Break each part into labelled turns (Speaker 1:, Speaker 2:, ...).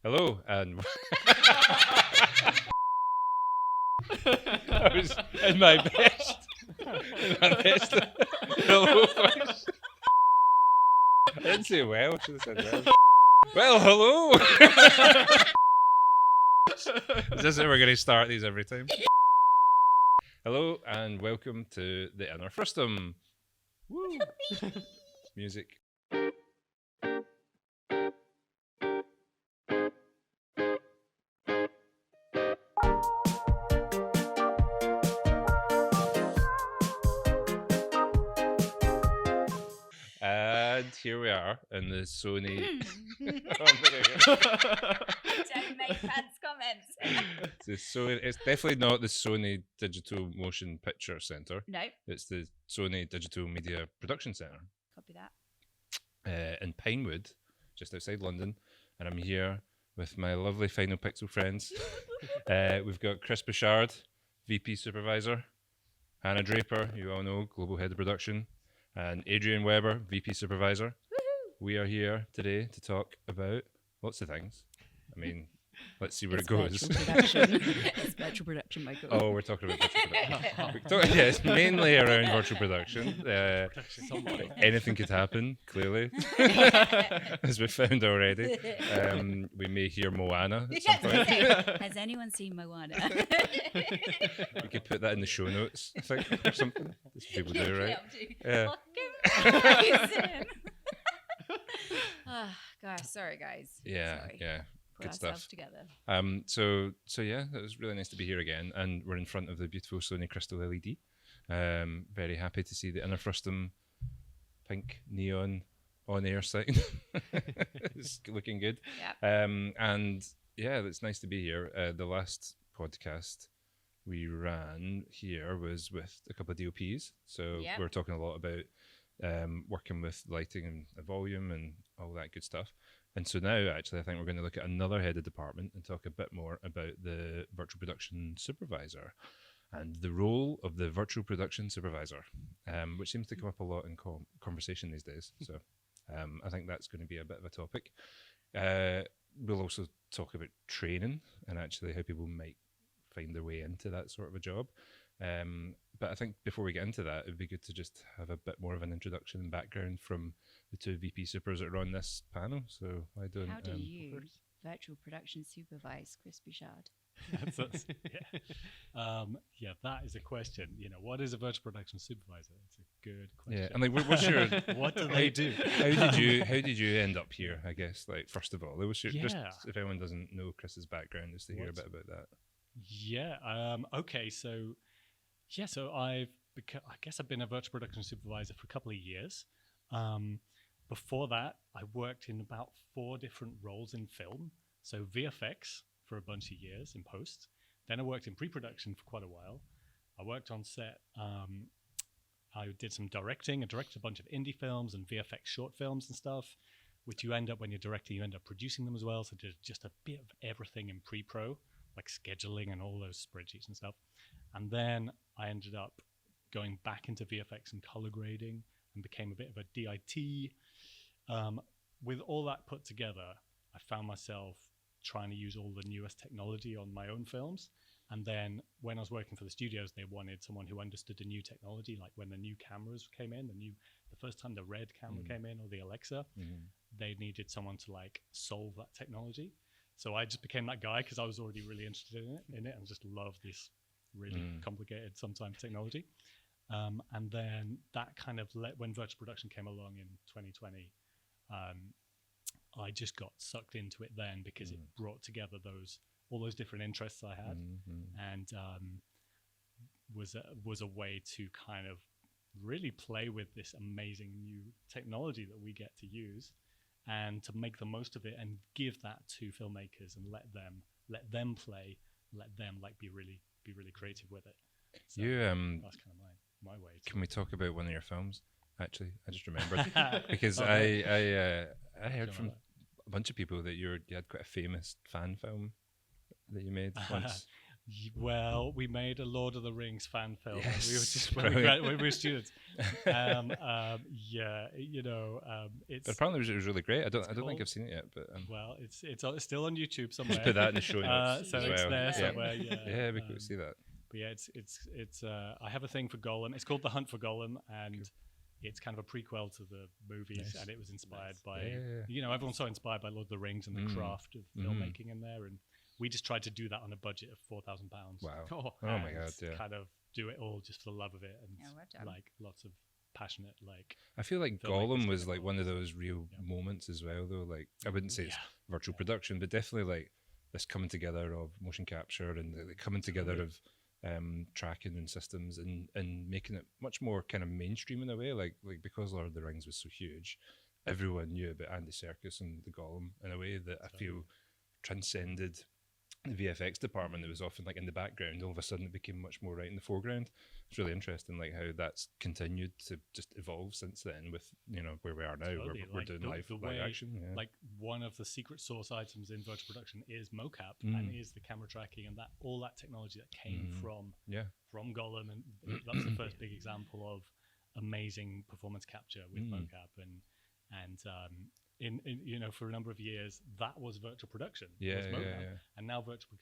Speaker 1: Hello, and I was in my best. Hello voice. I didn't say well. I should have said well. Hello. Is this how we're going to start these every time? Hello, and welcome to the Inner Frustum. Woo! Music. And here we are in the Sony.
Speaker 2: Don't make pants comments.
Speaker 1: It's definitely not the Sony Digital Motion Picture Centre.
Speaker 2: No.
Speaker 1: It's the Sony Digital Media Production Centre.
Speaker 2: Copy that.
Speaker 1: In Pinewood, just outside London. And I'm here with my lovely Final Pixel friends. We've got Chris Bouchard, VP Supervisor. Hanah Draper, you all know, Global Head of Production. And Adrian Weber, VP Supervisor.
Speaker 2: Woohoo!
Speaker 1: We are here today to talk about lots of things. I mean, let's see where it goes.
Speaker 2: It's virtual production, Michael.
Speaker 1: Oh, we're talking about virtual production. Yes, mainly around virtual production. Anything could happen, clearly, as we found already. We may hear Moana at some point.
Speaker 2: Has anyone seen Moana?
Speaker 1: We could put that in the show notes, I think, or something. That's what people do, right?
Speaker 2: Yeah. Oh, gosh, sorry, guys.
Speaker 1: Yeah,
Speaker 2: Sorry.
Speaker 1: yeah.
Speaker 2: Put
Speaker 1: Good
Speaker 2: ourselves
Speaker 1: stuff.
Speaker 2: together.
Speaker 1: So yeah, it was really nice to be here again, and we're in front of the beautiful Sony Crystal LED. Very happy to see the Inner Frustum pink neon on-air sign. It's looking good.
Speaker 2: Yeah.
Speaker 1: And yeah, it's nice to be here. The last podcast we ran here was with a couple of DOPs, so
Speaker 2: Yep.
Speaker 1: we're talking a lot about working with lighting and volume and all that good stuff. And so now, actually, I think we're going to look at another head of department and talk a bit more about the Virtual Production Supervisor and the role of the Virtual Production Supervisor, which seems to come up a lot in conversation these days. So I think that's going to be a bit of a topic. We'll also talk about training and actually how people might find their way into that sort of a job. But I think before we get into that, it'd be good to just have a bit more of an introduction and background from the two VP supers that are on this panel. So why don't
Speaker 2: How do you virtual production supervise Chris Bouchard?
Speaker 3: That is a question. You know, what is a virtual production supervisor? It's a good question.
Speaker 1: Yeah, and like, what's your
Speaker 3: what do they do?
Speaker 1: How did you end up here? I guess, like, first of all, it was just if anyone doesn't know Chris's background, just to hear a bit about that.
Speaker 3: Yeah. Okay. So I guess I've been a virtual production supervisor for a couple of years. Before that, I worked in about 4 different roles in film. So VFX for a bunch of years in post. Then I worked in pre-production for quite a while. I worked on set. I did some directing. I directed a bunch of indie films and VFX short films and stuff, which you end up, when you're directing, you end up producing them as well. So did just a bit of everything in pre-pro, like scheduling and all those spreadsheets and stuff. And then I ended up going back into VFX and color grading and became a bit of a DIT. With all that put together, I found myself trying to use all the newest technology on my own films. And then when I was working for the studios, they wanted someone who understood the new technology, like when the new cameras came in, the first time the Red camera came in, or the Alexa, they needed someone to like solve that technology. So I just became that guy because I was already really interested in it and just loved this really complicated sometimes technology. And then that kind of when virtual production came along in 2020, I just got sucked into it then because it brought together all those different interests I had, and was a way to kind of really play with this amazing new technology that we get to use, and to make the most of it and give that to filmmakers and let them play, let them like be really creative with it. So that's kind of my way.
Speaker 1: Can we talk about one of your films? Actually, I just remembered because I heard from a bunch of people that you had quite a famous fan film that you made once.
Speaker 3: Well, we made a Lord of the Rings fan film.
Speaker 1: Yes,
Speaker 3: We were just when we were students. It's
Speaker 1: But apparently it was really great. I don't think
Speaker 3: cool.
Speaker 1: I've seen it yet, but
Speaker 3: well, it's still on YouTube somewhere.
Speaker 1: just put that in the show notes.
Speaker 3: So
Speaker 1: as
Speaker 3: it's
Speaker 1: well.
Speaker 3: there
Speaker 1: Yeah.
Speaker 3: somewhere. Yeah,
Speaker 1: Yeah, we could see that.
Speaker 3: But yeah, it's I have a thing for Gollum. It's called The Hunt for Gollum, and it's kind of a prequel to the movies,
Speaker 1: Nice.
Speaker 3: and it was inspired by
Speaker 1: Yeah.
Speaker 3: everyone's so inspired by Lord of the Rings and the craft of filmmaking in there, and we just tried to do that on a budget of £4,000.
Speaker 1: Wow.
Speaker 4: Oh,
Speaker 1: Oh my God, yeah.
Speaker 3: Kind of do it all just for the love of it, and
Speaker 2: Yeah, well done.
Speaker 3: like lots of passionate
Speaker 1: I feel like
Speaker 3: filmmakers
Speaker 1: Gollum
Speaker 3: get
Speaker 1: was like
Speaker 3: involved.
Speaker 1: one of those real
Speaker 3: Yeah.
Speaker 1: moments as well, though. Like, I wouldn't say it's
Speaker 3: Yeah.
Speaker 1: virtual production, but definitely like this coming together of motion capture and the coming together of tracking and systems and making it much more kind of mainstream in a way. Like because Lord of the Rings was so huge, everyone knew about Andy Serkis and the Gollum in a way that I feel transcended the VFX department. That was often like in the background. All of a sudden, it became much more right in the foreground. It's really interesting, like how that's continued to just evolve since then. With where we are now,
Speaker 3: Totally,
Speaker 1: we're
Speaker 3: like
Speaker 1: doing
Speaker 3: the
Speaker 1: live
Speaker 3: way,
Speaker 1: action. Yeah.
Speaker 3: Like one of the secret source items in virtual production is mocap
Speaker 1: Mm.
Speaker 3: and is the camera tracking and that all that technology that came from
Speaker 1: yeah,
Speaker 3: Gollum, and that's the first big example of amazing performance capture with mocap and in for a number of years that was virtual production.
Speaker 1: Yeah,
Speaker 3: was mocap.
Speaker 1: yeah.
Speaker 3: And now virtual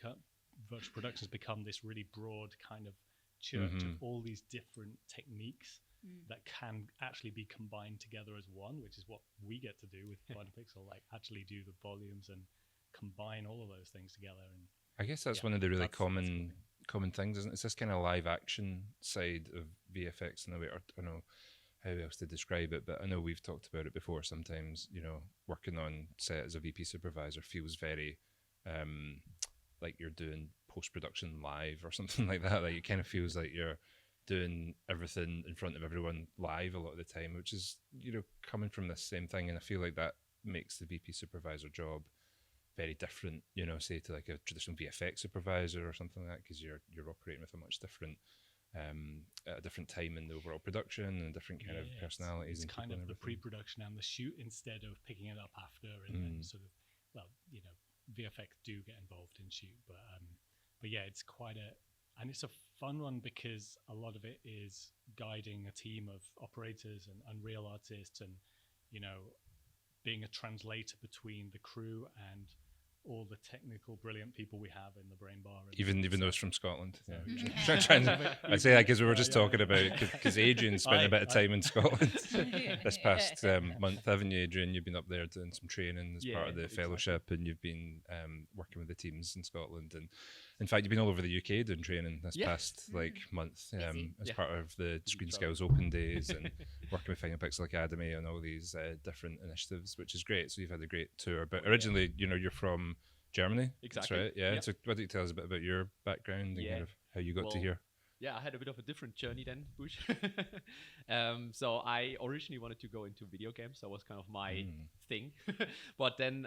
Speaker 3: production has become this really broad kind of church of all these different techniques that can actually be combined together as one, which is what we get to do with Final Pixel, like actually do the volumes and combine all of those things together. And
Speaker 1: I guess that's
Speaker 3: Yeah,
Speaker 1: one of the really
Speaker 3: that's cool.
Speaker 1: common things, isn't it? It's this kind of live action side of VFX in a way. Or I don't know how else to describe it, but I know we've talked about it before. Sometimes, working on set as a VP supervisor feels very like you're doing post-production live or something like that. Like it kind of feels like you're doing everything in front of everyone live a lot of the time, which is, coming from this same thing. And I feel like that makes the VP supervisor job very different, say to like a traditional VFX supervisor or something like that, because you're operating with a much different at a different time in the overall production and different kind of personalities.
Speaker 3: It's
Speaker 1: and
Speaker 3: kind
Speaker 1: people
Speaker 3: of
Speaker 1: and
Speaker 3: the
Speaker 1: everything.
Speaker 3: pre-production and the shoot instead of picking it up after and sort of, VFX do get involved in shoot, but yeah, it's and it's a fun one because a lot of it is guiding a team of operators and real artists and, being a translator between the crew and all the technical brilliant people we have in the brain bar.
Speaker 1: Even those from Scotland.
Speaker 3: So-
Speaker 1: I'd say that because we were just talking about, because Adrian spent a bit of time in Scotland this past month, haven't you, Adrian? You've been up there doing some training as part of the fellowship, and you've been working with the teams in Scotland, and in fact you've been all over the UK doing training this past month as part of the Screen Skills Open Days and working with Final Pixel Academy and all these different initiatives, which is great. So you've had a great tour, but originally you're from Germany.
Speaker 4: Exactly.
Speaker 1: That's right. Yeah.
Speaker 4: Yep.
Speaker 1: So why don't you tell us a bit about your background and kind of how you got to here?
Speaker 4: Yeah, I had a bit of a different journey than Bush. So I originally wanted to go into video games. That was kind of my thing. But then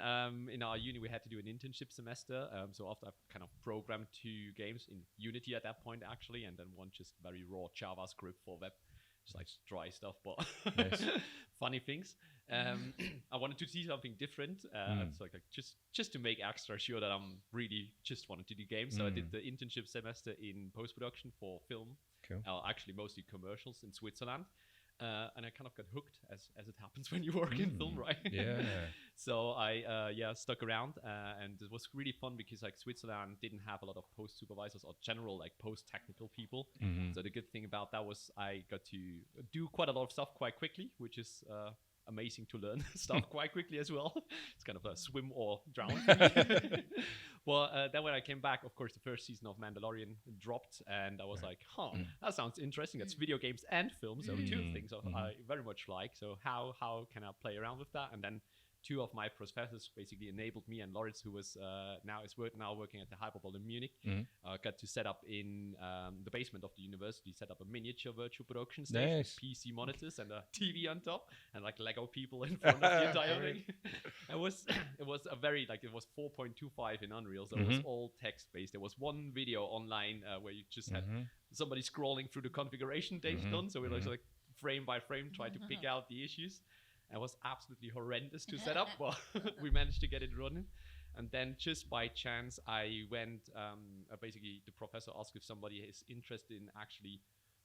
Speaker 4: in our uni, we had to do an internship semester. So after I kind of programmed 2 games in Unity at that point, actually, and then one just very raw JavaScript for web. Just like dry stuff, but funny things. I wanted to see something different. So like just to make extra sure that I'm really just wanted to do games. So I did the internship semester in post-production for film.
Speaker 1: Cool.
Speaker 4: Actually, mostly commercials in Switzerland. And I kind of got hooked, as it happens when you work in film, right?
Speaker 1: Yeah.
Speaker 4: So I stuck around, and it was really fun because like Switzerland didn't have a lot of post supervisors or general like post technical people. So the good thing about that was I got to do quite a lot of stuff quite quickly, which is amazing to learn stuff quite quickly as well. It's kind of a swim or drown for me. Well, then when I came back, of course, the first season of Mandalorian dropped, and I was like, that sounds interesting. That's video games and films, so 2 things I very much like. So how can I play around with that? And then 2 of my professors basically enabled me and Lawrence, who was now working at the Hyperball in Munich, got to set up in the basement of the university, set up a miniature virtual production station, with PC monitors and a TV on top, and like Lego people in front of the entire thing. it was a very it was 4.25 in Unreal, so it was all text based. There was one video online where you just had somebody scrolling through the configuration they've done, so we like frame by frame tried to pick out the issues. It was absolutely horrendous to set up, but we managed to get it running. And then just by chance, I went, basically the professor asked if somebody is interested in actually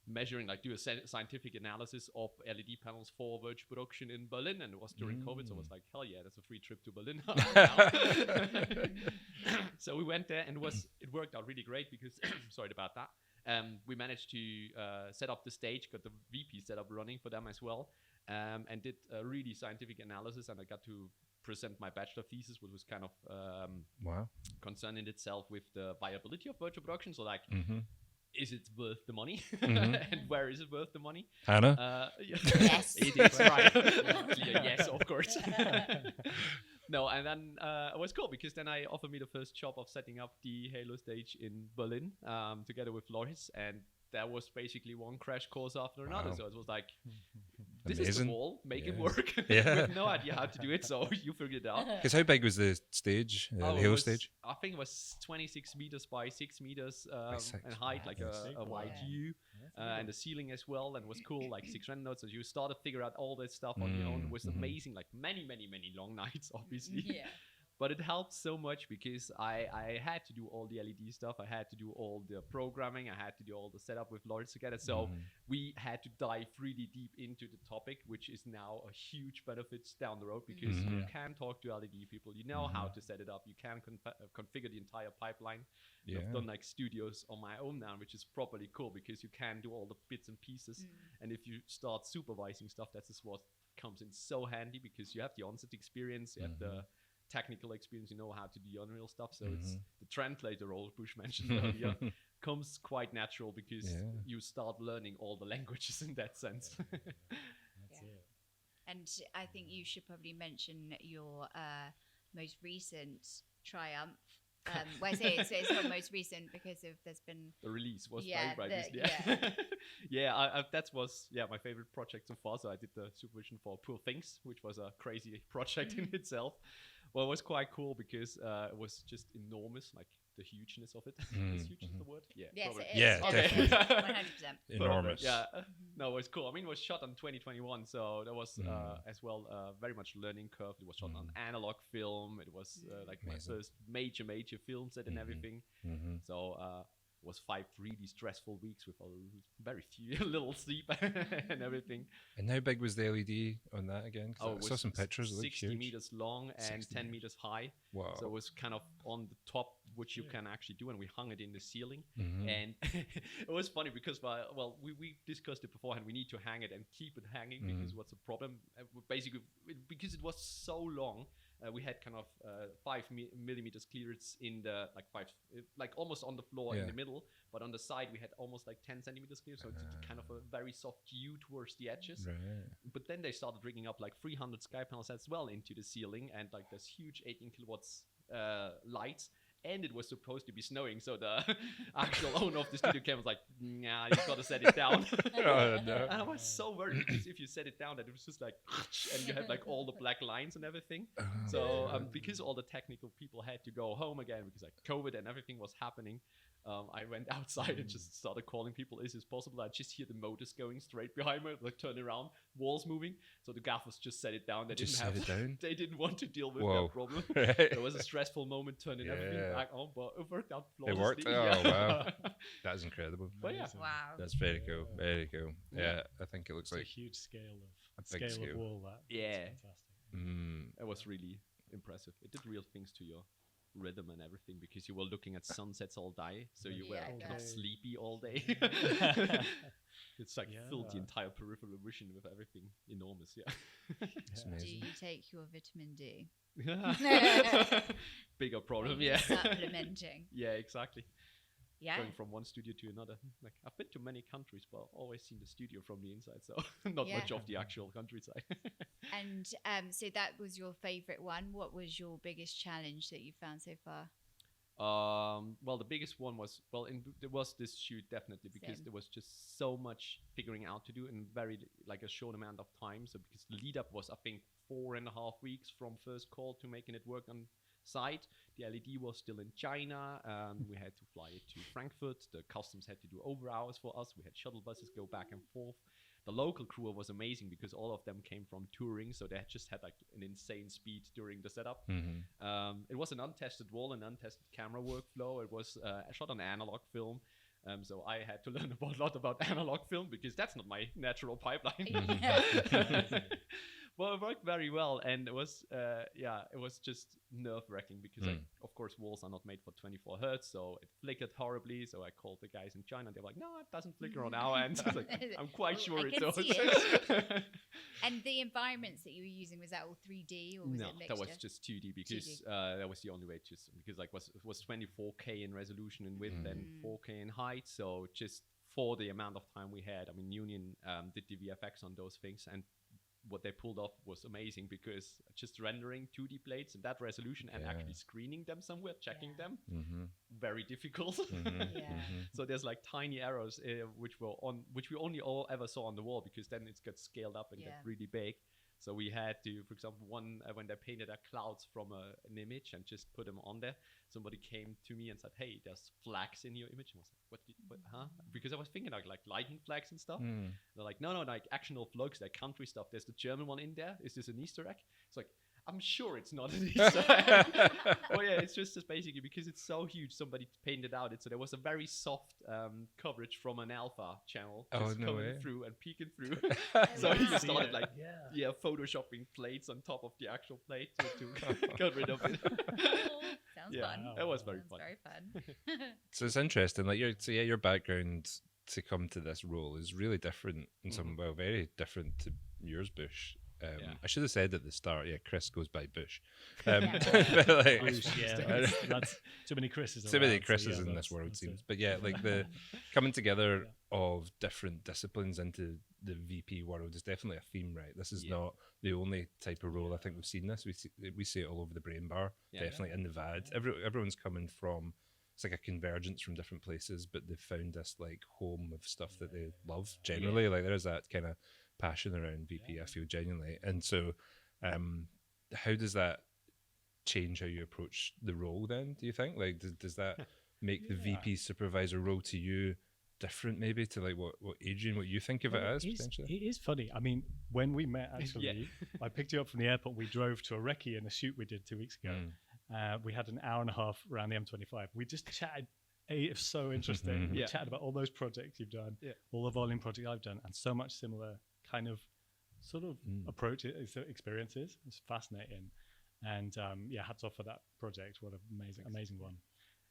Speaker 4: measuring, like do a scientific analysis of LED panels for virtual production in Berlin. And it was during COVID, so I was like, hell yeah, that's a free trip to Berlin. So we went there, and it worked out really great because, sorry about that. We managed to set up the stage, got the VP set up running for them as well, and did a really scientific analysis, and I got to present my bachelor thesis, which was kind of concerned in itself with the viability of virtual production. So like, is it worth the money? And where is it worth the money?
Speaker 1: Hanah?
Speaker 2: Yes.
Speaker 4: It is, right. Yes, of course. No, and then it was cool because then I offered me the first job of setting up the Halo stage in Berlin together with Loris, and that was basically one crash course after another. So it was like, this is the wall, make it work. With no idea how to do it, so you figured it out.
Speaker 1: Because how big was the stage, the Halo stage?
Speaker 4: I think it was 26 meters by 6 meters in height, like a wide U, and the ceiling as well, and it was cool, like 6 render nodes. So you start to figure out all this stuff on your own. It was amazing, like many long nights, obviously.
Speaker 2: Yeah.
Speaker 4: But it helped so much because I had to do all the LED stuff. I had to do all the programming. I had to do all the setup with Lawrence together. So we had to dive really deep into the topic, which is now a huge benefit down the road because you can talk to LED people. You know how to set it up. You can configure the entire pipeline. I've done like studios on my own now, which is properly cool because you can do all the bits and pieces. And if you start supervising stuff, that is what comes in so handy because you have the on-set experience, you have the technical experience, you know how to do Unreal stuff. So it's the translator role Bush mentioned earlier comes quite natural because you start learning all the languages in that sense.
Speaker 3: That's it.
Speaker 2: And I think you should probably mention your most recent triumph. Well, I say it's not most recent because there's been
Speaker 4: the release was that was my favorite project so far. So I did the supervision for Poor Things, which was a crazy project in itself. Well, it was quite cool because it was just enormous, like the hugeness of it. Is huge the word? Yeah.
Speaker 2: Yes,
Speaker 4: probably.
Speaker 2: it is.
Speaker 1: Yeah,
Speaker 2: Okay.
Speaker 1: definitely.
Speaker 2: 100%.
Speaker 1: Enormous.
Speaker 4: Yeah. No, it was cool. I mean, it was shot on 2021, so that was as well very much learning curve. It was shot on analog film. It was like my first major film set and everything. So it was 5 really stressful weeks with very few little sleep and everything.
Speaker 1: And how big was the LED on that again? I saw some pictures.
Speaker 4: 60 meters long and 10 meters high.
Speaker 1: Wow.
Speaker 4: So it was kind of on the top, which you can actually do, and we hung it in the ceiling. And it was funny because, we discussed it beforehand. We need to hang it and keep it hanging because what's the problem? Basically, because it was so long, we had kind of 5 millimeters clearance in the like almost on the floor in the middle, but on the side we had almost like 10 centimeters clear, so it's kind of a very soft U towards the edges.
Speaker 1: Right.
Speaker 4: But then they started rigging up like 300 sky panels as well into the ceiling, and like this huge 18 kilowatts lights. And it was supposed to be snowing, so the actual owner of the studio came was like, "Nah, you gotta set it down."
Speaker 1: Oh, no.
Speaker 4: And I was so worried because if you set it down, that it was just like, and you had like all the black lines and everything. So because all the technical people had to go home again because like COVID and everything was happening, I went outside and just started calling people. Is this possible? I just hear the motors going straight behind me, like turn around, walls moving. So the gaffers just set it down. They they didn't want to deal with that problem. It was a stressful moment turning everything back on, but it worked out flawlessly.
Speaker 1: It worked. Oh wow, that's incredible.
Speaker 4: But yeah,
Speaker 2: Wow.
Speaker 1: That's very cool. Very cool. Yeah, I think it looks
Speaker 3: It's
Speaker 1: like
Speaker 3: a huge scale of
Speaker 1: a big
Speaker 3: scale
Speaker 1: scale.
Speaker 3: of wall. That
Speaker 4: Yeah.
Speaker 3: fantastic.
Speaker 4: It was really impressive. It did real things to your rhythm and everything because you were looking at sunsets all day, so you were kind of sleepy all day. It's like filled the entire peripheral vision with everything enormous.
Speaker 1: It's
Speaker 2: Do
Speaker 1: amazing.
Speaker 2: you take your vitamin D?
Speaker 4: Bigger problem.
Speaker 2: Are you supplementing?
Speaker 4: Yeah, exactly.
Speaker 2: Yeah.
Speaker 4: Going from one studio to another. Like I've been to many countries, but always seen the studio from the inside, so not much of the actual countryside.
Speaker 2: And so that was your favorite one. What was your biggest challenge that you found so far?
Speaker 4: Well, the biggest one was there was this shoot definitely because there was just so much figuring out to do in very like a short amount of time. So because the lead up was I think 4.5 weeks from first call to making it work on site. The LED was still in China. We had to fly it to Frankfurt. The customs had to do over hours for us. We had shuttle buses go back and forth. the local crew was amazing because all of them came from touring, so they just had like an insane speed during the setup. It was an untested wall, an untested camera workflow. It was shot on analog film. So I had to learn a lot about analog film because that's not my natural pipeline. Well, it worked very well, and it was just nerve-wracking because like, of course walls are not made for 24 hertz, so it flickered horribly. So I called the guys in China, they were like, no, it doesn't flicker on our end. I was like, I'm quite sure it does.
Speaker 2: And the environments that you were using, was that all 3D or was it mixture?
Speaker 4: That was just 2D because that was the only way, just because like it was 24K in resolution and width and 4K in height. So just for the amount of time we had, I mean, Union did the VFX on those things, and what they pulled off was amazing because just rendering 2D plates in that resolution and actually screening them somewhere, checking them, very difficult. So there's like tiny errors which we only all ever saw on the wall because then it got scaled up and got really big. So we had to, for example, when they painted clouds from an image and just put them on there, somebody came to me and said, hey, there's flags in your image. And I was like, what, huh? Because I was thinking like lightning flags and stuff. They're like, no, like actional flags, like country stuff. There's the German one in there. Is this an Easter egg? It's like, I'm sure it's not an Easter egg. Oh yeah, it's just basically because it's so huge, somebody painted out it. So there was a very soft coverage from an alpha channel just coming through and peeking through. So he just started like, photoshopping plates on top of the actual plate to get rid of it.
Speaker 2: Sounds fun.
Speaker 4: That was very fun.
Speaker 2: Very fun.
Speaker 1: So it's interesting, like your background to come to this role is really different in some very different to yours, Bush. I should have said at the start, Chris goes by Bush. But like,
Speaker 3: Bush, that's too many Chris's.
Speaker 1: Too many Chris's in this world, seems. But yeah, like the coming together of different disciplines into the VP world is definitely a theme, right? This is not the only type of role I think we've seen this. We see it all over the Brain Bar, definitely in the VAD. Everyone's coming from, it's like a convergence from different places, but they've found this like home of stuff that they love generally. Like there's that kind of passion around VP, I feel genuinely. And so how does that change how you approach the role then, do you think? Like does that make the VP supervisor role to you different maybe to like what Adrian, what you think of it as potentially?
Speaker 3: It is funny. I mean, when we met actually, I picked you up from the airport, we drove to a recce in a shoot we did 2 weeks ago. We had an hour and a half around the M25. We just chatted. It's so interesting. We chatted about all those projects you've done, all the volume projects I've done, and so much similar kind of sort of approach experiences. It's fascinating. And hats off for that project. What an amazing one.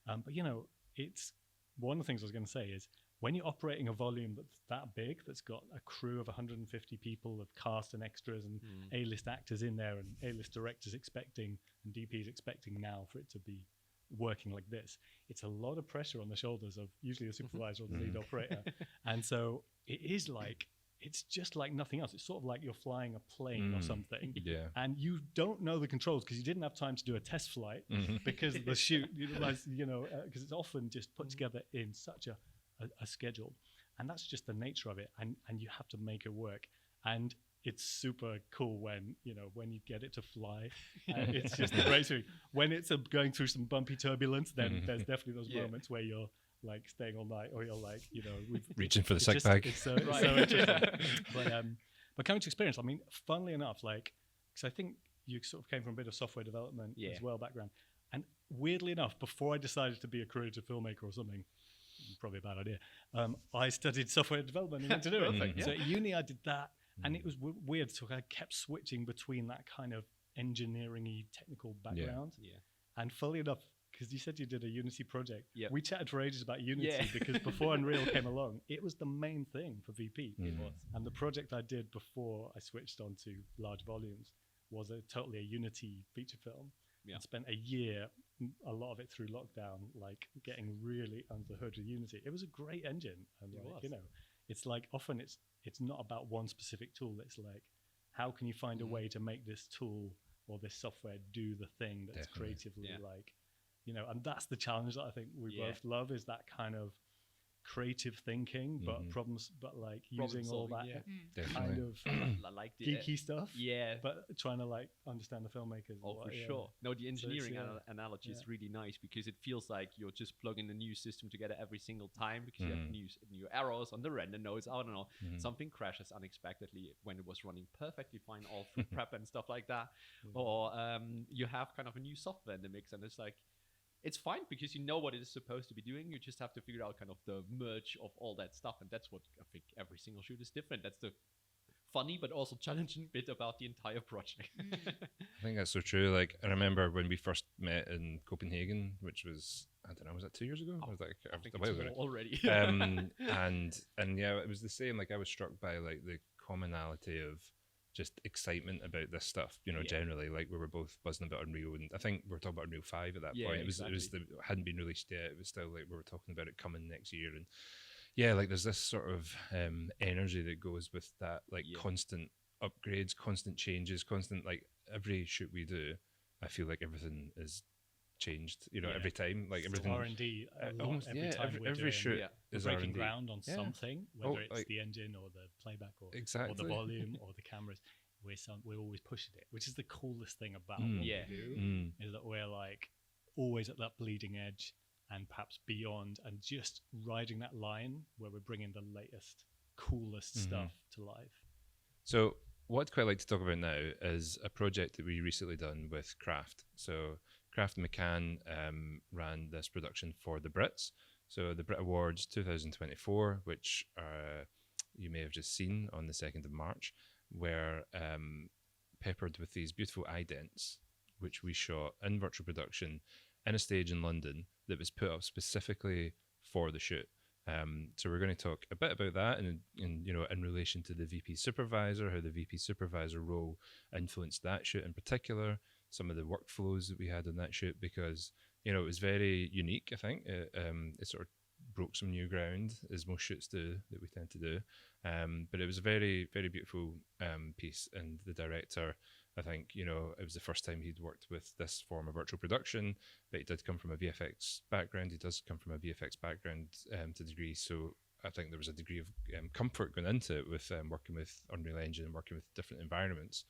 Speaker 3: But you know, it's one of the things I was going to say is when you're operating a volume that's that big, that's got a crew of 150 people of cast and extras and A-list actors in there and A-list directors expecting and DPs expecting now for it to be working like this, it's a lot of pressure on the shoulders of usually the supervisor or the lead operator. And so it is like, it's just like nothing else. It's sort of like you're flying a plane or something. And you don't know the controls because you didn't have time to do a test flight because of the shoot, because it's often just put together in such a schedule. And that's just the nature of it. And you have to make it work. And it's super cool when you get it to fly. It's just a great thing. When it's going through some bumpy turbulence, then there's definitely those moments where you're like staying all night, or you're like,
Speaker 1: reaching for the sack bag.
Speaker 3: It's so interesting. But coming to experience, I mean, funnily enough, like, because I think you sort of came from a bit of software development as well background, and weirdly enough, before I decided to be a creative filmmaker or something, probably a bad idea, I studied software development and engineering. So at uni I did that, and it was weird. So I kept switching between that kind of engineering-y technical background, and funnily enough, because you said you did a Unity project. We chatted for ages about Unity because before Unreal came along, it was the main thing for VP. It was. And the project I did before I switched on to large volumes was totally a Unity feature film. I spent a year, a lot of it through lockdown, like getting really under the hood with Unity. It was a great engine. And it's like often it's not about one specific tool. It's like, how can you find a way to make this tool or this software do the thing that's creatively like, and that's the challenge that I think we both love, is that kind of creative thinking, but problems, but like
Speaker 4: Problem
Speaker 3: using all
Speaker 4: solving,
Speaker 3: that
Speaker 1: Definitely.
Speaker 3: kind of
Speaker 4: I like the
Speaker 3: geeky stuff.
Speaker 4: yeah.
Speaker 3: But trying to like understand the filmmakers.
Speaker 4: Oh, for sure. No, the engineering
Speaker 3: yeah.
Speaker 4: analogy is really nice because it feels like you're just plugging a new system together every single time because you have new errors on the render nodes. I don't know, something crashes unexpectedly when it was running perfectly fine all through prep and stuff like that. Or you have kind of a new software in the mix, and it's like, it's fine because you know what it is supposed to be doing. You just have to figure out kind of the merge of all that stuff, and that's what I think every single shoot is different. That's the funny but also challenging bit about the entire project.
Speaker 1: I think that's so true. Like, I remember when we first met in Copenhagen, which was, I don't know, was that 2 years ago? Or was that
Speaker 4: I think
Speaker 1: a while
Speaker 4: it's
Speaker 1: ago?
Speaker 4: more already.
Speaker 1: And yeah, it was the same. Like, I was struck by like the commonality of just excitement about this stuff, you know, generally. Like, we were both buzzing about Unreal, and I think we were talking about Unreal 5 at that point. It was hadn't been released yet. It was still like we were talking about it coming next year, and yeah, like there's this sort of energy that goes with that, like constant upgrades, constant changes, constant, like every shoot we do, I feel like everything is changed, you know, every time, like everything.
Speaker 3: R&D
Speaker 1: almost
Speaker 3: every time
Speaker 1: every shoot is
Speaker 3: breaking
Speaker 1: R&D.
Speaker 3: ground on something, whether it's
Speaker 1: like,
Speaker 3: the engine or the playback or
Speaker 1: exactly.
Speaker 3: or the volume or the cameras. We're always pushing it, which is the coolest thing about what we do, is that we're like always at that bleeding edge and perhaps beyond, and just riding that line where we're bringing the latest, coolest stuff to life.
Speaker 1: So what I'd quite like to talk about now is a project that we recently done with Craft. So Craft McCann ran this production for the Brits. So the Brit Awards 2024, which you may have just seen on the 2nd of March, were peppered with these beautiful idents, which we shot in virtual production in a stage in London that was put up specifically for the shoot. So we're going to talk a bit about that, and you know, in relation to the VP supervisor, how the VP supervisor role influenced that shoot in particular, some of the workflows that we had on that shoot, because you know it was very unique. I think it sort of broke some new ground, as most shoots do that we tend to do. But it was a very, very beautiful piece, and the director, I think, you know, it was the first time he'd worked with this form of virtual production, but he did come from a VFX background. He does come from a VFX background to a degree, so I think there was a degree of comfort going into it with working with Unreal Engine and working with different environments.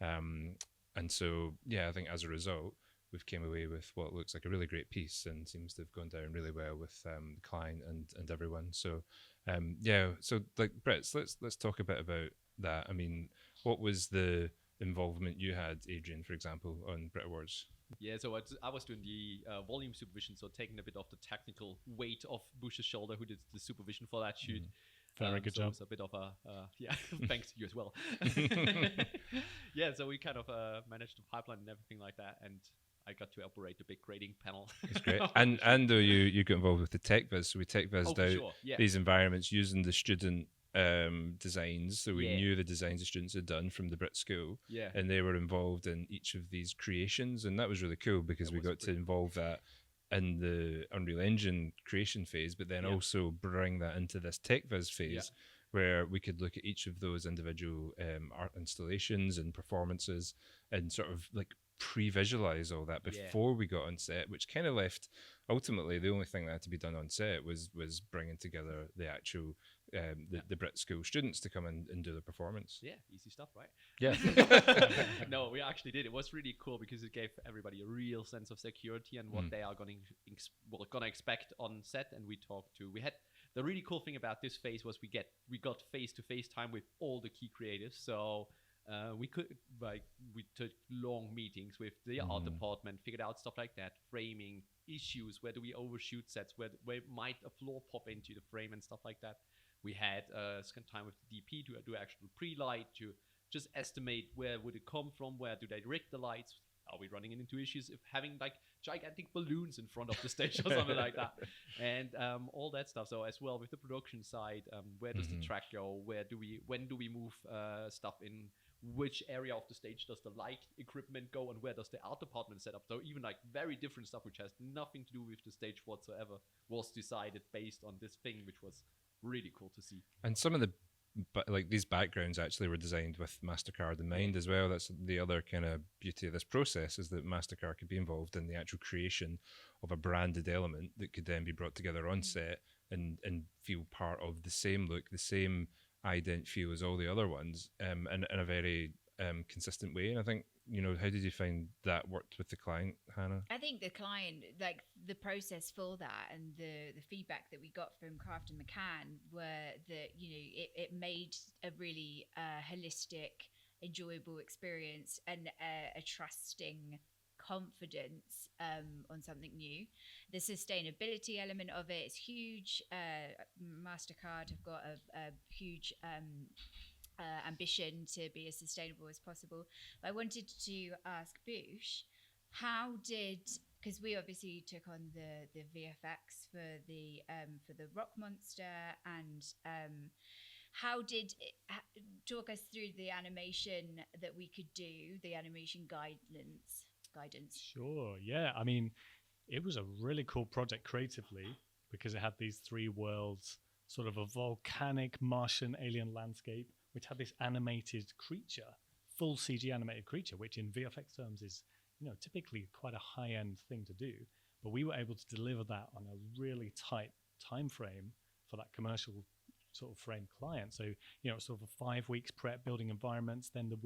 Speaker 1: And so, yeah, I think as a result, we've came away with what looks like a really great piece and seems to have gone down really well with the client and everyone. So, yeah, so like Brits, let's talk a bit about that. I mean, what was the involvement you had, Adrian, for example, on Brit Awards?
Speaker 4: Yeah, so I was doing the volume supervision, so taking a bit of the technical weight off Bouchard's shoulder, who did the supervision for that shoot.
Speaker 3: Very good job.
Speaker 4: It's a bit of a thanks to you as well. Yeah, so we kind of managed the pipeline and everything like that, and I got to operate the big grading panel.
Speaker 1: It's great. and though you got involved with the tech viz, so we tech vizzed out these environments using the student designs, so we knew the designs the students had done from the Brit School, and they were involved in each of these creations, and that was really cool because we got to involve that in the Unreal Engine creation phase, but then also bring that into this tech viz phase where we could look at each of those individual art installations and performances and sort of like pre-visualize all that before we got on set, which kind of left, ultimately the only thing that had to be done on set was bringing together the actual the Brit School students to come in and do the performance.
Speaker 4: Yeah, easy stuff, right?
Speaker 1: Yeah.
Speaker 4: No, we actually did. It was really cool because it gave everybody a real sense of security and what they are going to expect on set. And we had the really cool thing about this phase was we got face-to-face time with all the key creatives. So we took long meetings with the art department, figured out stuff like that, framing issues, where do we overshoot sets, where might a flaw pop into the frame and stuff like that. We had spent time with the DP to do actual pre-light, to just estimate where would it come from, where do they rig the lights, are we running into issues if having like gigantic balloons in front of the stage or something like that, and all that stuff. So as well with the production side, where does the track go, when do we move stuff in, which area of the stage does the light equipment go, and where does the art department set up. So even like very different stuff which has nothing to do with the stage whatsoever was decided based on this thing, which was really cool to see.
Speaker 1: And some of the these backgrounds actually were designed with MasterCard in mind as well. That's the other kind of beauty of this process, is that MasterCard could be involved in the actual creation of a branded element that could then be brought together on set and feel part of the same look, the same ident feel as all the other ones, in a very consistent way. And I think, how did you find that worked with the client, Hanah?
Speaker 2: I think the client, like the process for that and the feedback that we got from Craft McCann were that, it made a really holistic, enjoyable experience and a trusting confidence on something new. The sustainability element of it is huge. MasterCard have got a huge ambition to be as sustainable as possible. But I wanted to ask Bouch, because we obviously took on the VFX for the rock monster, and talk us through the animation that we could do, the animation guidance.
Speaker 3: Sure, yeah. I mean, it was a really cool project creatively because it had these 3 worlds, sort of a volcanic Martian alien landscape, which had this animated creature, full CG animated creature, which in VFX terms is, typically quite a high-end thing to do. But we were able to deliver that on a really tight time frame for that commercial sort of frame client. So, sort of a 5 weeks prep, building environments, then the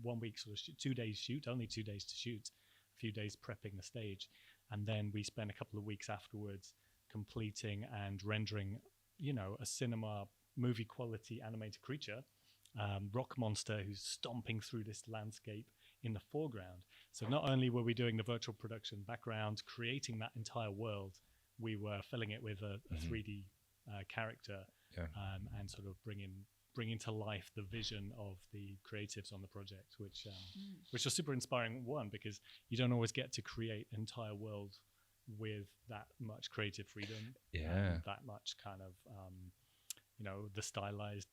Speaker 3: 1 week sort of 2 days shoot, only 2 days to shoot, a few days prepping the stage. And then we spent a couple of weeks afterwards completing and rendering, a cinema movie quality animated creature, rock monster who's stomping through this landscape in the foreground. So not only were we doing the virtual production background, creating that entire world, we were filling it with a 3D character, and sort of bringing to life the vision of the creatives on the project, which was super inspiring. One, because you don't always get to create an entire world with that much creative freedom, that much kind of the stylized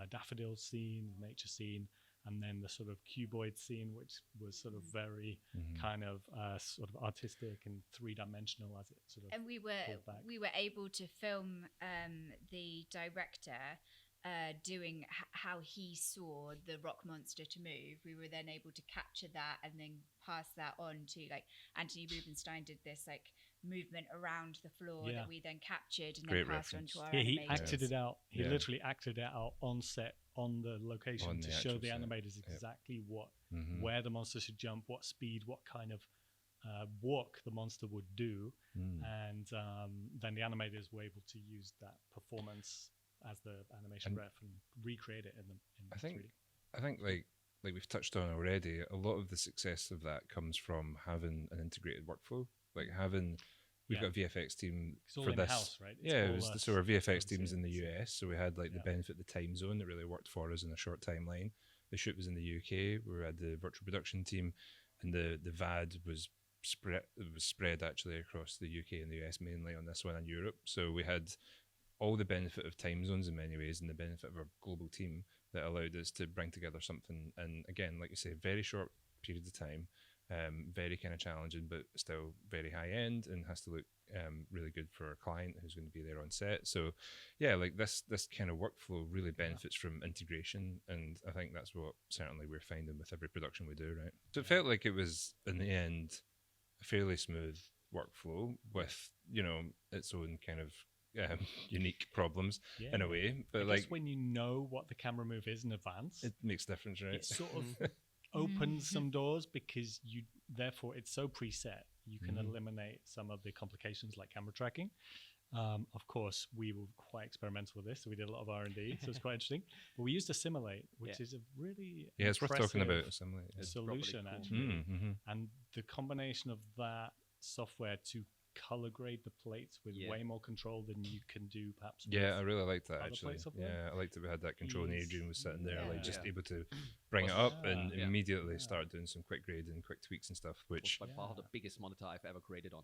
Speaker 3: daffodil scene, nature scene, and then the sort of cuboid scene, which was sort of very kind of sort of artistic and 3-dimensional as it sort of.
Speaker 2: And we were able to film the director doing how he saw the rock monster to move. We were then able to capture that and then pass that on to, like, Anthony Rubinstein did this like movement around the floor that we then captured and then passed on to our animators.
Speaker 3: He acted it out. He literally acted it out on set, on the location, to show the animators exactly where the monster should jump, what speed, what kind of walk the monster would do, and then the animators were able to use that performance as the animation ref and recreate it in 3D.
Speaker 1: I think like we've touched on already, a lot of the success of that comes from having an integrated workflow, like having. We've got a VFX team for this.
Speaker 3: House, right?
Speaker 1: So our VFX team's in the US, so we had like the benefit of the time zone that really worked for us in a short timeline. The shoot was in the UK. We had the virtual production team, and the VAD was spread actually across the UK and the US mainly on this one, and Europe. So we had all the benefit of time zones in many ways, and the benefit of our global team that allowed us to bring together something. And again, like you say, very short period of time. Very kind of challenging, but still very high end, and has to look really good for our client who's going to be there on set. So yeah, like this kind of workflow really benefits from integration, and I think that's what certainly we're finding with every production we do, right? So it felt like it was in the end a fairly smooth workflow with its own kind of unique problems in a way, but
Speaker 3: I guess when you know what the camera move is in advance,
Speaker 1: it makes a difference, right?
Speaker 3: It sort of opens some doors, because therefore it's so preset, you can eliminate some of the complications like camera tracking. Of course, we were quite experimental with this, so we did a lot of R&D, so it's quite interesting. But we used Assimilate, which is a really
Speaker 1: it's worth talking about Assimilate.
Speaker 3: Solution
Speaker 4: cool.
Speaker 3: actually, and the combination of that software to color grade the plates with way more control than you can do perhaps.
Speaker 1: I really liked that actually. I liked that we had that control, and Adrian was sitting there just able to bring it up and immediately start doing some quick grading, quick tweaks and stuff, which
Speaker 4: by far the biggest monitor I've ever created on.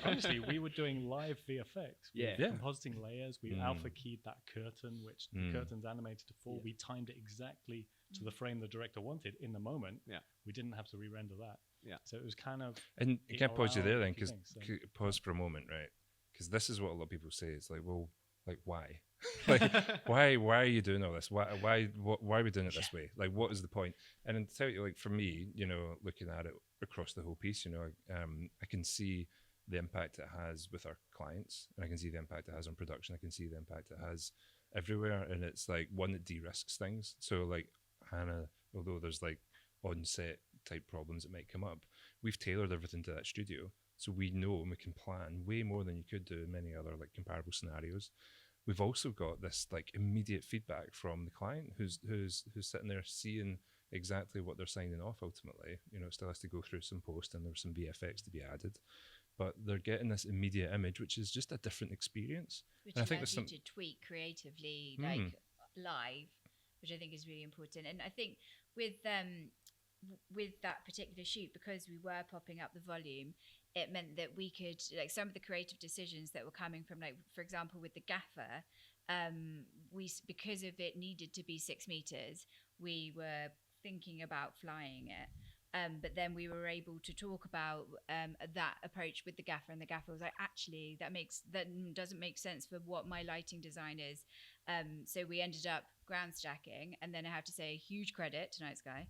Speaker 3: Honestly, we were doing live VFX. Compositing layers. We alpha keyed that curtain, which the curtain's animated to fall. We timed it exactly to the frame the director wanted in the moment. We didn't have to re-render that. So it was kind of.
Speaker 1: And you can't pause you there then, because pause for a moment, right? Because this is what a lot of people say. It's like, well, like why? Like why are you doing all this? Why are we doing it this way? Like, what is the point? And to tell you, like for me, looking at it across the whole piece, I can see the impact it has with our clients, and I can see the impact it has on production. I can see the impact it has everywhere, and it's like one that de-risks things. So like Hanah, although there's like on-set type problems that might come up, we've tailored everything to that studio, so we know and we can plan way more than you could do in many other like comparable scenarios. We've also got this like immediate feedback from the client who's sitting there seeing exactly what they're signing off ultimately. You know, it still has to go through some post and there's some VFX to be added, but they're getting this immediate image, which is just a different experience.
Speaker 2: Which
Speaker 1: and I think
Speaker 2: allows
Speaker 1: there's
Speaker 2: you to tweak creatively, like live, which I think is really important. And I think with that particular shoot, because we were popping up the volume, it meant that we could, like, some of the creative decisions that were coming from, like, for example, with the gaffer, because of it needed to be 6 meters, we were thinking about flying it. But then we were able to talk about that approach with the gaffer, and the gaffer was like, actually, that doesn't make sense for what my lighting design is. So we ended up ground stacking, and then I have to say a huge credit to Night Sky,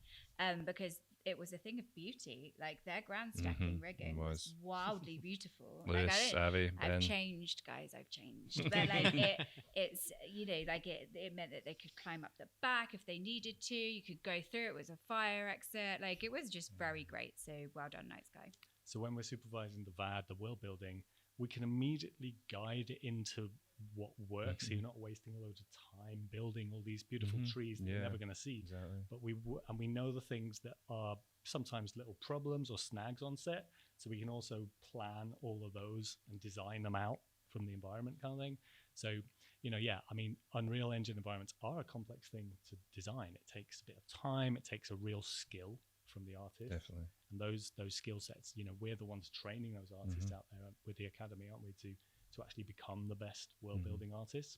Speaker 2: because it was a thing of beauty. Like, their ground stacking rigging was wildly beautiful.
Speaker 1: Lewis,
Speaker 2: like,
Speaker 1: Avi, Ben.
Speaker 2: I've changed, guys. I've changed. But like it's you know, like it meant that they could climb up the back if they needed to. You could go through. It was a fire exit. Like, it was just very great. So well done, Night Sky.
Speaker 3: So when we're supervising the VAD, the world building, we can immediately guide it into what works. So you're not wasting loads of time building all these beautiful trees that you're never going to see.
Speaker 1: Exactly.
Speaker 3: But we know the things that are sometimes little problems or snags on set. So we can also plan all of those and design them out from the environment kind of thing. So, you know, yeah, I mean, Unreal Engine environments are a complex thing to design. It takes a bit of time. It takes a real skill from the artist.
Speaker 1: Definitely.
Speaker 3: And those skill sets, you know, we're the ones training those artists out there with the academy, aren't we, to actually become the best world building artists.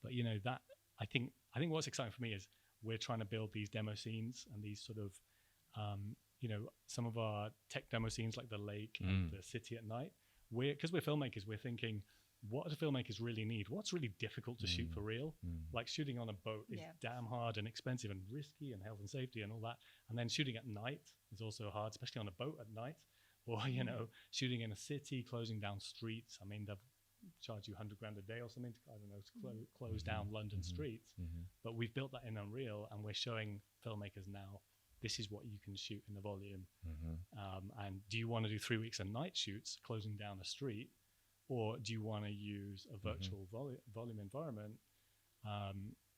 Speaker 3: But, you know, that I think what's exciting for me is we're trying to build these demo scenes and these sort of you know, some of our tech demo scenes like the lake and the city at night, because we're filmmakers, we're thinking, what do filmmakers really need? What's really difficult to shoot for real? Like, shooting on a boat is damn hard and expensive and risky, and health and safety and all that. And then shooting at night is also hard, especially on a boat at night. Or, you know, shooting in a city, closing down streets. I mean, they've charged you $100,000 a day or something to, I don't know, to close down London streets. But we've built that in Unreal, and we're showing filmmakers now, this is what you can shoot in the volume. And do you want to do 3 weeks of night shoots closing down a street, or do you want to use a virtual volume environment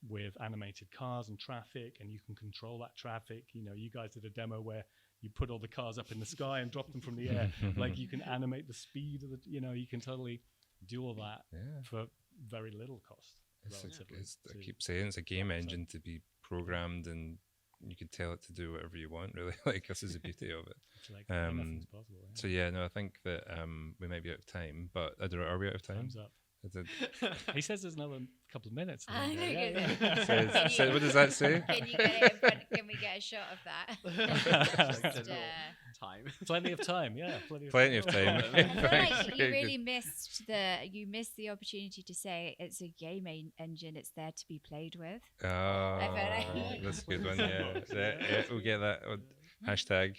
Speaker 3: with animated cars and traffic, and you can control that traffic? You know, you guys did a demo where you put all the cars up in the sky and drop them from the air. Like, you can animate the speed of the, you know, you can totally do all that for very little cost.
Speaker 1: I keep saying it's a game engine to be programmed, and you can tell it to do whatever you want, really. Like, this is the beauty of it.
Speaker 3: It's like nothing's possible.
Speaker 1: So yeah, no, I think that we might be out of time, but I don't know, are we out of time?
Speaker 3: Time's up. He says there's another couple of minutes.
Speaker 2: I know.
Speaker 1: So what does that say?
Speaker 2: Can you get it in front? Can we get a shot of that? Just,
Speaker 4: time.
Speaker 3: Plenty of time, yeah.
Speaker 1: Plenty of time.
Speaker 2: I feel like you really missed the opportunity to say it's a game engine. It's there to be played with.
Speaker 1: Oh, that's a good one. Yeah, we'll get that. Hashtag.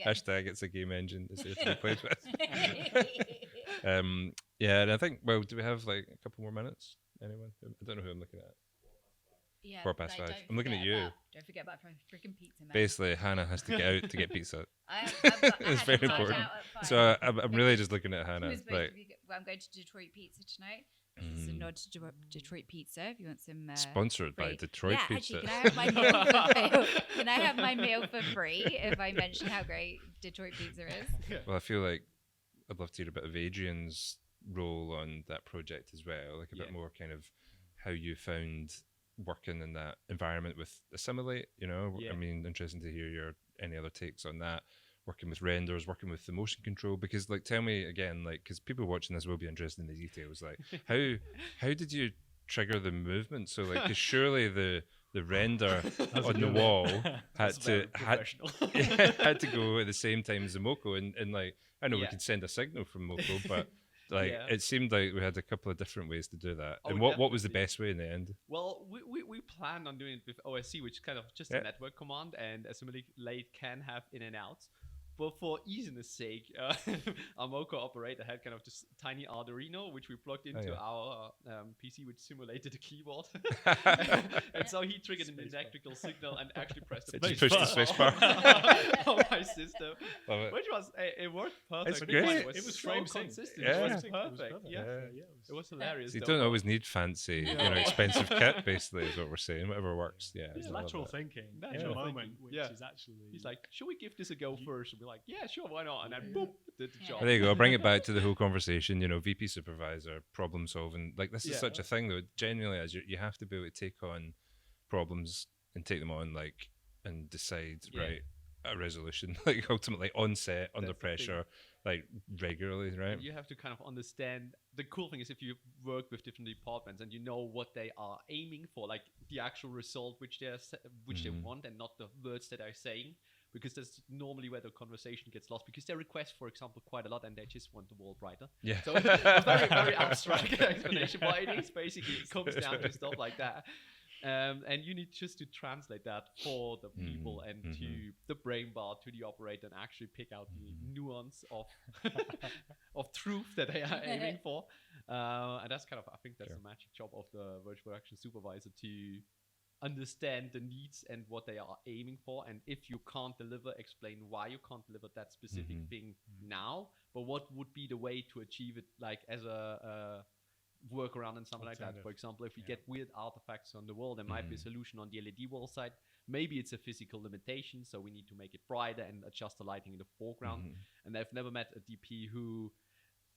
Speaker 1: Hashtag. It's a game engine. It's there to be played with. Yeah, and I think. Well, do we have like a couple more minutes? Anyone? I don't know who I'm looking at.
Speaker 2: Yeah,
Speaker 1: 5:15. I'm looking at you.
Speaker 2: Don't forget about freaking pizza, man.
Speaker 1: Basically, Hanah has to get out to get pizza.
Speaker 2: It's
Speaker 1: very important. So I'm really just looking at Hanah. Like,
Speaker 2: I'm going to Detroit Pizza tonight. It's a nod to Detroit Pizza. If you want some
Speaker 1: sponsored by Detroit Pizza.
Speaker 2: Actually, can I have my meal for free? Can I have my meal for free if I mention how great Detroit Pizza is?
Speaker 1: Well, I feel like I'd love to hear a bit of Adrian's role on that project as well, like a bit more kind of how you found working in that environment with Assimilate. You know, I mean, interesting to hear any other takes on that. Working with renders, working with the motion control, because like, tell me again, like, because people watching this will be interested in the details. Like, how did you trigger the movement? So like, because surely the render on the wall had to go at the same time as the Moko, and like, I know we could send a signal from Moko, but like it seemed like we had a couple of different ways to do that. And what was the best way in the end?
Speaker 4: Well, we planned on doing it with OSC, which is kind of just a network command, and Assimilate can have in and out. but for easiness sake, our Moco operator had kind of this tiny Arduino, which we plugged into our PC, which simulated the keyboard. And so he triggered an electrical signal and actually pressed the
Speaker 1: Just pushed the space bar
Speaker 4: on my system.
Speaker 1: Love it.
Speaker 4: Which was, it worked perfect.
Speaker 1: It's great.
Speaker 3: It was
Speaker 4: so
Speaker 3: frame sync.
Speaker 4: consistent.
Speaker 1: Yeah.
Speaker 4: It was perfect. Yeah. It was hilarious.
Speaker 1: So you
Speaker 4: though.
Speaker 1: don't always need fancy, expensive kit. Basically, is what we're saying. Whatever works. Yeah,
Speaker 3: It's
Speaker 1: I love
Speaker 3: lateral
Speaker 1: it.
Speaker 3: thinking in
Speaker 4: Lateral
Speaker 3: the moment,
Speaker 4: thinking,
Speaker 3: which
Speaker 4: yeah.
Speaker 3: is actually...
Speaker 4: He's like, should we give this a go first? And we're like, yeah, sure, why not? And then boom, did the job.
Speaker 1: There you go. Bring it back to the whole conversation. VP supervisor, problem solving. Like this is such a thing, though. Genuinely, as you have to be able to take on problems and take them on, like, and decide a resolution, like ultimately on set, under
Speaker 4: That's the
Speaker 1: pressure, like regularly, right?
Speaker 4: You have to kind of understand. The cool thing is if you work with different departments and you know what they are aiming for, like the actual result which they want, and not the words that they're saying, because that's normally where the conversation gets lost, because they request, for example, quite a lot and they just want the world brighter.
Speaker 1: Yeah.
Speaker 4: So a very, very abstract explanation, but it is basically, it comes down to stuff like that. And you need just to translate that for the people and to the brain bar, to the operator, and actually pick out the nuance of of truth that they are aiming for. And that's kind of, I think that's the magic job of the virtual production supervisor, to understand the needs and what they are aiming for. And if you can't deliver, explain why you can't deliver that specific thing now, but what would be the way to achieve it, like as a workaround and something like that. For example, if we get weird artifacts on the wall, there might be a solution on the LED wall side. Maybe it's a physical limitation, so we need to make it brighter and adjust the lighting in the foreground. And I've never met a DP who,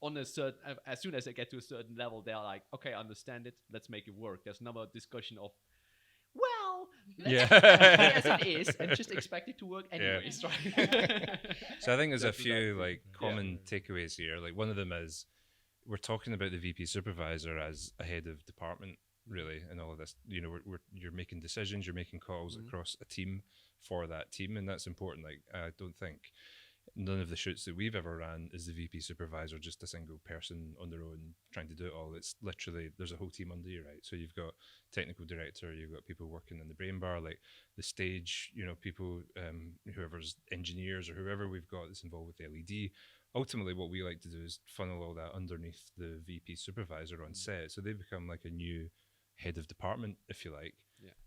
Speaker 4: on a certain, as soon as they get to a certain level, they're like, okay, I understand it, let's make it work. There's never a discussion of, well, let's as it is, and just expect it to work anyways, right?
Speaker 1: So I think there's a few like common takeaways here. Like one of them is, we're talking about the VP supervisor as a head of department, really, and all of this. You're making decisions, you're making calls across a team for that team, and that's important. Like, I don't think none of the shoots that we've ever ran is the VP supervisor just a single person on their own trying to do it all. It's literally, there's a whole team under you, right? So you've got technical director, you've got people working in the brain bar, like the stage, people, whoever's engineers or whoever we've got that's involved with the LED. Ultimately, what we like to do is funnel all that underneath the VP supervisor on set. So they become like a new head of department, if you like,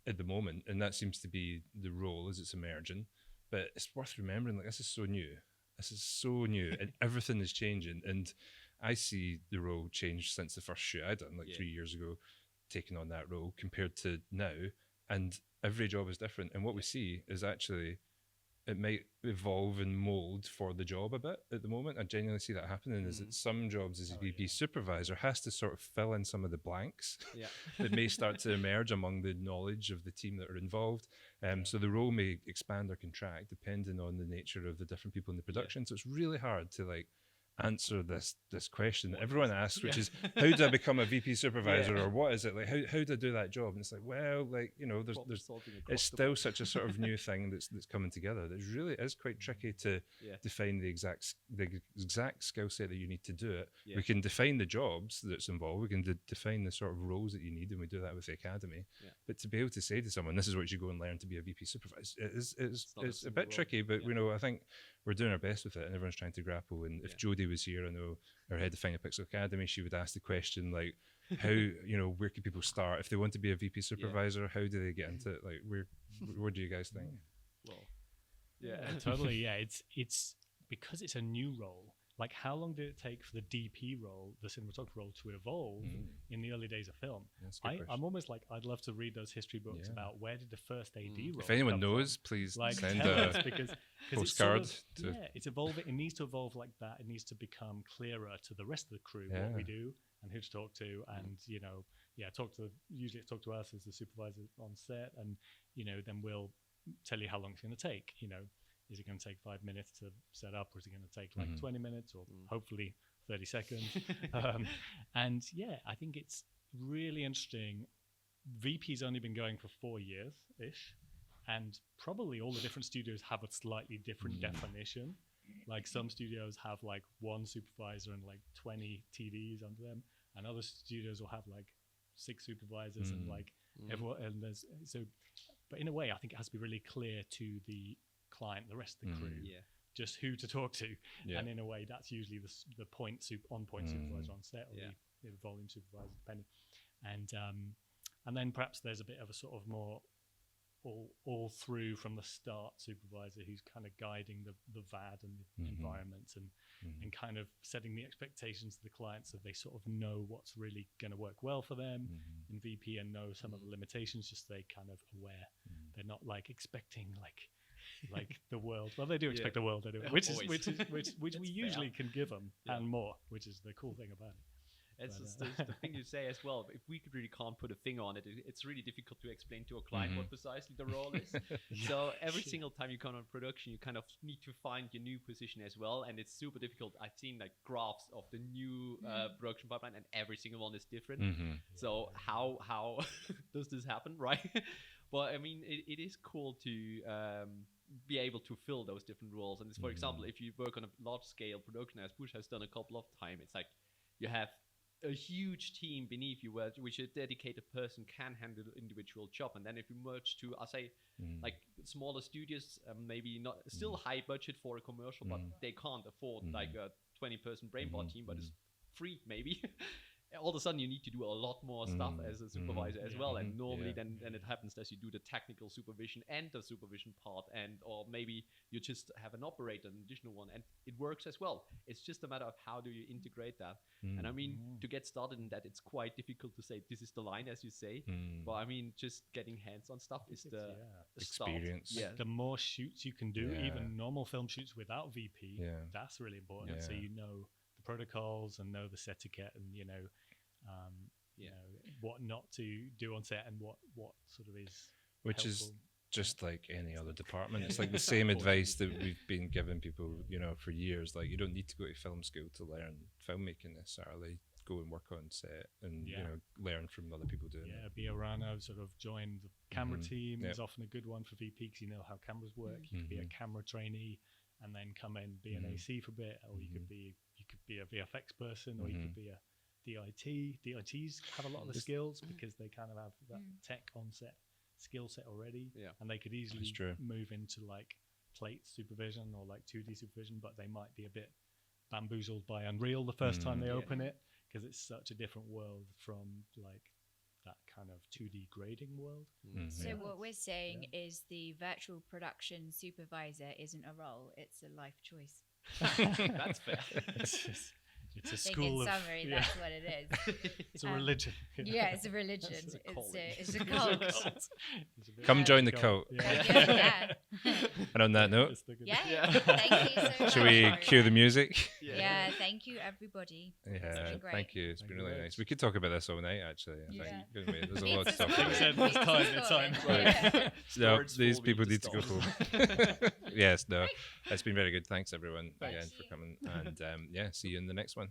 Speaker 1: at the moment. And that seems to be the role as it's emerging. But it's worth remembering, like, this is so new. This is so new and everything is changing. And I see the role change since the first shoot I done, like 3 years ago, taking on that role compared to now. And every job is different. And what we see is actually, it might evolve and mold for the job a bit at the moment. I genuinely see that happening, is that some jobs as a VP supervisor has to sort of fill in some of the blanks that may start to emerge among the knowledge of the team that are involved. So the role may expand or contract depending on the nature of the different people in the production. So it's really hard to like answer this question that everyone asks, which is, how do I become a VP supervisor, or what is it like? How do I do that job? And it's like, well, like, there's it's still such a sort of new thing that's coming together. That really is quite tricky to define the exact skill set that you need to do it. We can define the jobs that's involved. We can define the sort of roles that you need, and we do that with the academy. But to be able to say to someone, this is what you go and learn to be a VP supervisor, it's a bit tricky. But I think we're doing our best with it, and everyone's trying to grapple. And if Jodie was here, I know our head of Final Pixel Academy, she would ask the question like, how, where can people start if they want to be a VP supervisor? How do they get into it? Like, what do you guys think?
Speaker 3: Well, totally. Yeah, it's because it's a new role. Like, how long did it take for the DP role, the cinematographer role, to evolve in the early days of film? I'm almost like, I'd love to read those history books about where did the first AD role.
Speaker 1: If anyone knows, please send
Speaker 3: a because
Speaker 1: postcard.
Speaker 3: It's evolving. It needs to evolve like that. It needs to become clearer to the rest of the crew what we do and who to talk to, and usually talk to us as the supervisor on set, and then we'll tell you how long it's going to take. Is it going to take 5 minutes to set up, or is it going to take like 20 minutes, or hopefully 30 seconds? And I think it's really interesting. VP's only been going for 4 years-ish, and probably all the different studios have a slightly different definition. Like, some studios have like one supervisor and like 20 TVs under them, and other studios will have like 6 supervisors and like everyone. And but in a way, I think it has to be really clear to the client, the rest of the crew, just who to talk to.
Speaker 1: Yeah.
Speaker 3: And in a way, that's usually the point supervisor on set, or the volume supervisor, depending. And then perhaps there's a bit of a sort of more all through from the start supervisor who's kind of guiding the VAD and the environment and kind of setting the expectations of the client so they sort of know what's really going to work well for them in VP and know some of the limitations, just they kind of aware. They're not like expecting like the world. Well, they do expect the world anyway, which we usually can give them and more, which is the cool thing about it.
Speaker 4: It's just the thing you say as well. If we really can't put a finger on it, it's really difficult to explain to a client what precisely the role is. So every single time you come on production, you kind of need to find your new position as well. And it's super difficult. I've seen like graphs of the new production pipeline, and every single one is different. So how does this happen, right? But I mean, it is cool to be able to fill those different roles. And it's, for example, if you work on a large scale production, as Bush has done a couple of times, it's like you have a huge team beneath you, which a dedicated person can handle the individual job. And then if you merge to, I'll say, like smaller studios, maybe not still high budget for a commercial, but they can't afford like a 20-person brainpot team, but it's free maybe. All of a sudden you need to do a lot more stuff as a supervisor as well, and normally then it happens that you do the technical supervision and the supervision part, or maybe you just have an operator, an additional one, and it works as well. It's just a matter of how do you integrate that. And I mean, to get started in that, it's quite difficult to say this is the line, as you say, but I mean, just getting hands on stuff is the
Speaker 1: experience.
Speaker 3: Start. The more shoots you can do, even normal film shoots without VP, that's really important. So you know the protocols and know the set etiquette, and you know what not to do on set and what sort of is
Speaker 1: which
Speaker 3: helpful.
Speaker 1: Is just like any other department. It's like the same advice that we've been giving people, for years. Like, you don't need to go to film school to learn filmmaking necessarily. Go and work on set and learn from other people doing it. Be
Speaker 3: a runner, sort of join the camera team is often a good one for VP because you know how cameras work. You could be a camera trainee and then come in, be an AC for a bit, or you could be a VFX person, or you could be a DIT. DITs have a lot of the skills because they kind of have that tech on-set skill set already, and they could easily move into like plate supervision or like 2D supervision, but they might be a bit bamboozled by Unreal the first time they open it, because it's such a different world from like that kind of 2D grading world.
Speaker 2: So what we're saying is the virtual production supervisor isn't a role, it's a life choice.
Speaker 4: That's fair.
Speaker 3: It's a school
Speaker 2: in summary, that's what it is.
Speaker 3: It's a religion.
Speaker 2: Yeah, it's a religion. It's a cult.
Speaker 1: Come join the cult. And on that note,
Speaker 2: thank you so much.
Speaker 1: Shall we cue the music?
Speaker 2: Yeah, thank you everybody.
Speaker 1: Yeah, thank you. It's been really nice. We could talk about this all night, actually. I think, couldn't we? There's a lot of stuff.
Speaker 3: It's time.
Speaker 1: Right. No, these people need to go home. Yes, no, it's been very good. Thanks everyone again for coming, and see you in the next one.